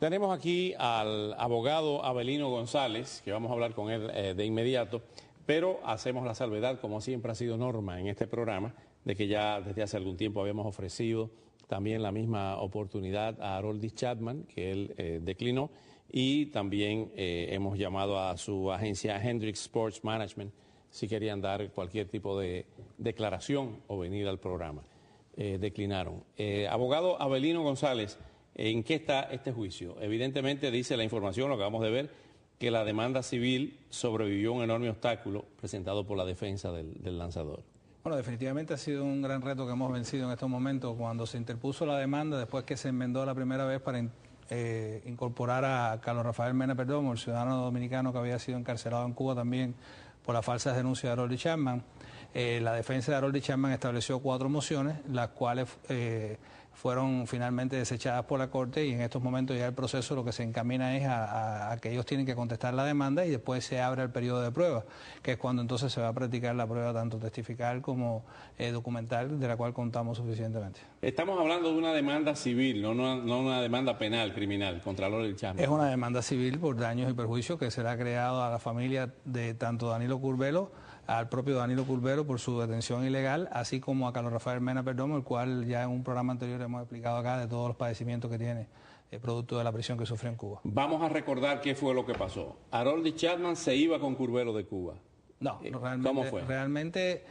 Tenemos aquí al abogado Avelino González, que vamos a hablar con él de inmediato, pero hacemos la salvedad, como siempre ha sido norma en este programa, de que ya desde hace algún tiempo habíamos ofrecido también la misma oportunidad a Aroldis Chapman, que él declinó, y también hemos llamado a su agencia Hendricks Sports Management si querían dar cualquier tipo de declaración o venir al programa. Declinaron. Abogado Avelino González, ¿en qué está este juicio? Evidentemente dice la información, lo acabamos de ver, que la demanda civil sobrevivió a un enorme obstáculo presentado por la defensa del lanzador. Bueno, definitivamente ha sido un gran reto que hemos vencido en estos momentos. Cuando se interpuso la demanda, después que se enmendó la primera vez para incorporar a Carlos Rafael Mena Perdomo, el ciudadano dominicano que había sido encarcelado en Cuba también por las falsas denuncias de Aroldis Chapman, la defensa de Aroldis Chapman estableció 4 mociones, las cuales fueron finalmente desechadas por la Corte, y en estos momentos ya el proceso lo que se encamina es a que ellos tienen que contestar la demanda, y después se abre el periodo de prueba, que es cuando entonces se va a practicar la prueba tanto testifical como documental, de la cual contamos suficientemente. Estamos hablando de una demanda civil, no una demanda penal, criminal, contra Aroldis Chapman. Es una demanda civil por daños y perjuicios que será creado a la familia de tanto Danilo Curvelo, al propio Danilo Curvelo por su detención ilegal, así como a Carlos Rafael Mena Perdomo, el cual ya en un programa anterior hemos explicado acá de todos los padecimientos que tiene producto de la prisión que sufrió en Cuba. Vamos a recordar qué fue lo que pasó. Aroldis Chapman se iba con Curvelo de Cuba. No, realmente, ¿cómo fue? Realmente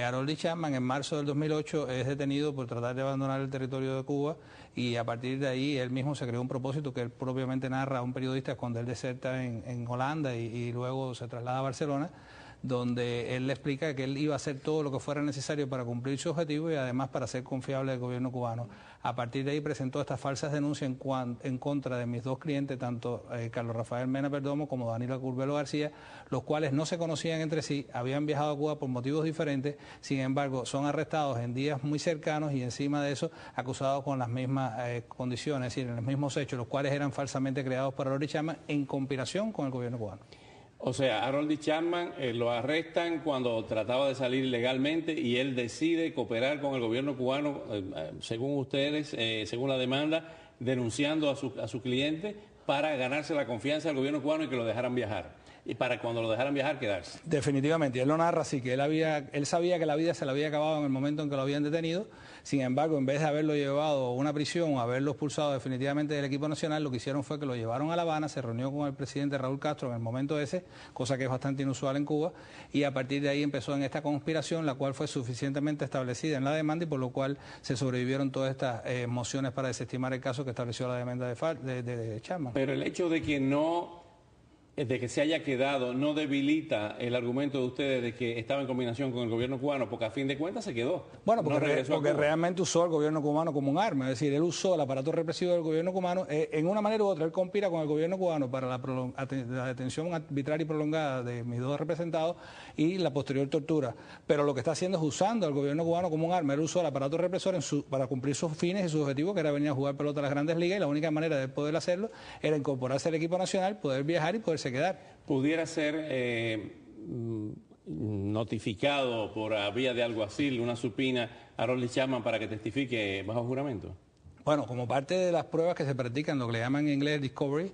Aroldis Chapman en marzo del 2008 es detenido por tratar de abandonar el territorio de Cuba, y a partir de ahí él mismo se creó un propósito que él propiamente narra a un periodista cuando él deserta en Holanda y luego se traslada a Barcelona, donde él le explica que él iba a hacer todo lo que fuera necesario para cumplir su objetivo y además para ser confiable del gobierno cubano. A partir de ahí presentó estas falsas denuncias en contra de mis 2 clientes, tanto Carlos Rafael Mena Perdomo como Danilo Curvelo García, los cuales no se conocían entre sí, habían viajado a Cuba por motivos diferentes, sin embargo son arrestados en días muy cercanos y encima de eso acusados con las mismas condiciones, es decir, en los mismos hechos, los cuales eran falsamente creados por Aroldis Chapman en conspiración con el gobierno cubano. O sea, Aroldis Chapman lo arrestan cuando trataba de salir ilegalmente y él decide cooperar con el gobierno cubano, según ustedes, según la demanda, denunciando a su cliente para ganarse la confianza del gobierno cubano y que lo dejaran viajar. Y para cuando lo dejaran viajar, quedarse. Definitivamente, él lo narra así, que él sabía que la vida se le había acabado en el momento en que lo habían detenido. Sin embargo, en vez de haberlo llevado a una prisión o haberlo expulsado definitivamente del equipo nacional, lo que hicieron fue que lo llevaron a La Habana, se reunió con el presidente Raúl Castro en el momento ese, cosa que es bastante inusual en Cuba, y a partir de ahí empezó en esta conspiración, la cual fue suficientemente establecida en la demanda y por lo cual se sobrevivieron todas estas mociones para desestimar el caso que estableció la demanda de Chapman. Pero el hecho de que se haya quedado no debilita el argumento de ustedes de que estaba en combinación con el gobierno cubano, porque a fin de cuentas se quedó. Bueno, porque realmente usó al gobierno cubano como un arma, es decir, él usó el aparato represivo del gobierno cubano, en una manera u otra, él conspira con el gobierno cubano para la detención arbitraria y prolongada de mis 2 representados y la posterior tortura, pero lo que está haciendo es usando al gobierno cubano como un arma. Él usó el aparato represor para cumplir sus fines y sus objetivos, que era venir a jugar pelota a las grandes ligas, y la única manera de poder hacerlo era incorporarse al equipo nacional, poder viajar y poderse quedar. ¿Pudiera ser notificado por vía de alguacil, una supina, a Aroldis Chapman para que testifique bajo juramento? Bueno, como parte de las pruebas que se practican, lo que le llaman en inglés discovery,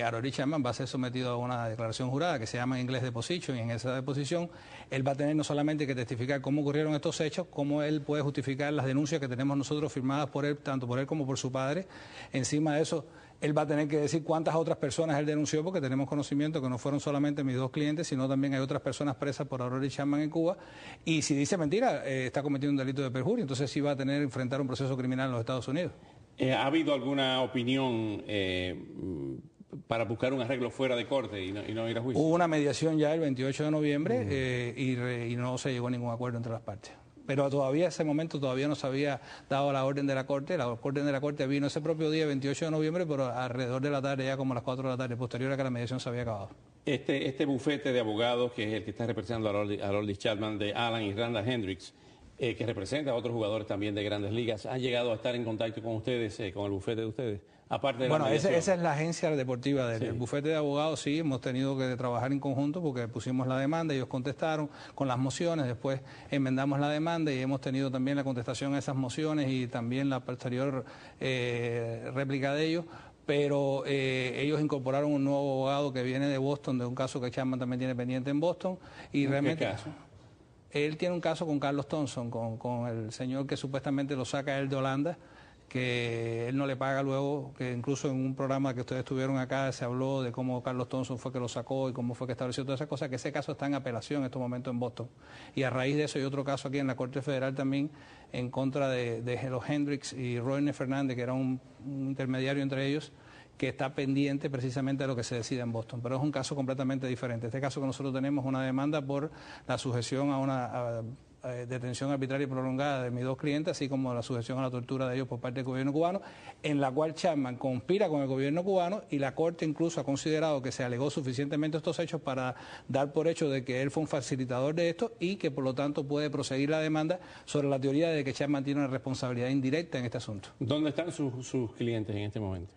Aroldis Chapman va a ser sometido a una declaración jurada que se llama en inglés deposition, y en esa deposición él va a tener no solamente que testificar cómo ocurrieron estos hechos, cómo él puede justificar las denuncias que tenemos nosotros firmadas por él, tanto por él como por su padre. Encima de eso, él va a tener que decir cuántas otras personas él denunció, porque tenemos conocimiento que no fueron solamente mis 2 clientes, sino también hay otras personas presas por Aroldis Chapman en Cuba. Y si dice mentira, está cometiendo un delito de perjurio, entonces sí va a tener que enfrentar un proceso criminal en los Estados Unidos. ¿Ha habido alguna opinión para buscar un arreglo fuera de corte y no ir a juicio? Hubo una mediación ya el 28 de noviembre y no se llegó a ningún acuerdo entre las partes. Pero todavía ese momento todavía no se había dado la orden de la Corte. La orden de la Corte vino ese propio día, 28 de noviembre, pero alrededor de la tarde, ya como a las 4 de la tarde, posterior a que la mediación se había acabado. Este bufete de abogados, que es el que está representando a Aroldis Chapman, de Alan y Randall Hendricks, que representa a otros jugadores también de Grandes Ligas, ¿han llegado a estar en contacto con ustedes, con el bufete de ustedes? Aparte de bueno, esa es la agencia deportiva del bufete de abogados, sí, hemos tenido que trabajar en conjunto porque pusimos la demanda, ellos contestaron con las mociones, después enmendamos la demanda y hemos tenido también la contestación a esas mociones y también la posterior réplica de ellos. pero ellos incorporaron un nuevo abogado que viene de Boston, de un caso que Chapman también tiene pendiente en Boston. Y realmente, ¿qué caso? Él tiene un caso con Carlos Thompson, con el señor que supuestamente lo saca él de Holanda, que él no le paga luego, que incluso en un programa que ustedes tuvieron acá se habló de cómo Carlos Thompson fue que lo sacó y cómo fue que estableció todas esas cosas, que ese caso está en apelación en estos momentos en Boston. Y a raíz de eso hay otro caso aquí en la Corte Federal también en contra de los Hendricks y Roine Fernández, que era un intermediario entre ellos, que está pendiente precisamente de lo que se decida en Boston. Pero es un caso completamente diferente. Este caso que nosotros tenemos es una demanda por la sujeción a una detención arbitraria y prolongada de mis dos clientes, así como la sujeción a la tortura de ellos por parte del gobierno cubano, en la cual Chapman conspira con el gobierno cubano y la Corte incluso ha considerado que se alegó suficientemente estos hechos para dar por hecho de que él fue un facilitador de esto y que por lo tanto puede proseguir la demanda sobre la teoría de que Chapman tiene una responsabilidad indirecta en este asunto. ¿Dónde están sus clientes en este momento?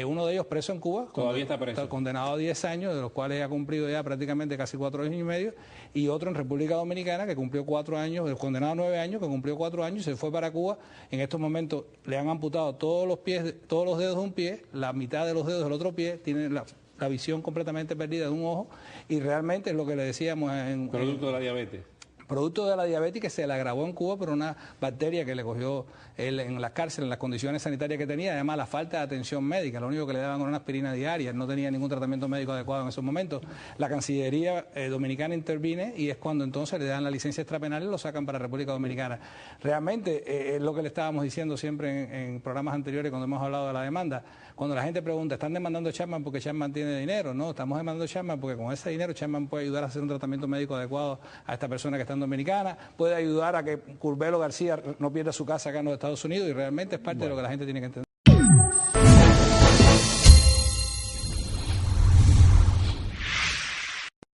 Uno de ellos preso en Cuba, todavía está preso, está condenado a 10 años, de los cuales ha cumplido ya prácticamente casi 4 años y medio, y otro en República Dominicana que cumplió 4 años, condenado a 9 años, que cumplió 4 años y se fue para Cuba. En estos momentos le han amputado todos los dedos de un pie, la mitad de los dedos del otro pie, tiene la visión completamente perdida de un ojo, y realmente es lo que le decíamos producto de la diabetes. Producto de la diabetes que se le agravó en Cuba por una bacteria que le cogió él en las cárceles, en las condiciones sanitarias que tenía, además la falta de atención médica, lo único que le daban era una aspirina diaria, no tenía ningún tratamiento médico adecuado en esos momentos. La Cancillería dominicana interviene y es cuando entonces le dan la licencia extrapenal y lo sacan para República Dominicana. Realmente es lo que le estábamos diciendo siempre en programas anteriores cuando hemos hablado de la demanda. Cuando la gente pregunta, ¿están demandando a Chapman porque Chapman tiene dinero? No, estamos demandando a Chapman porque con ese dinero Chapman puede ayudar a hacer un tratamiento médico adecuado a esta persona que está en Dominicana, puede ayudar a que Curbelo García no pierda su casa acá en los Estados Unidos y realmente es parte de lo que la gente tiene que entender.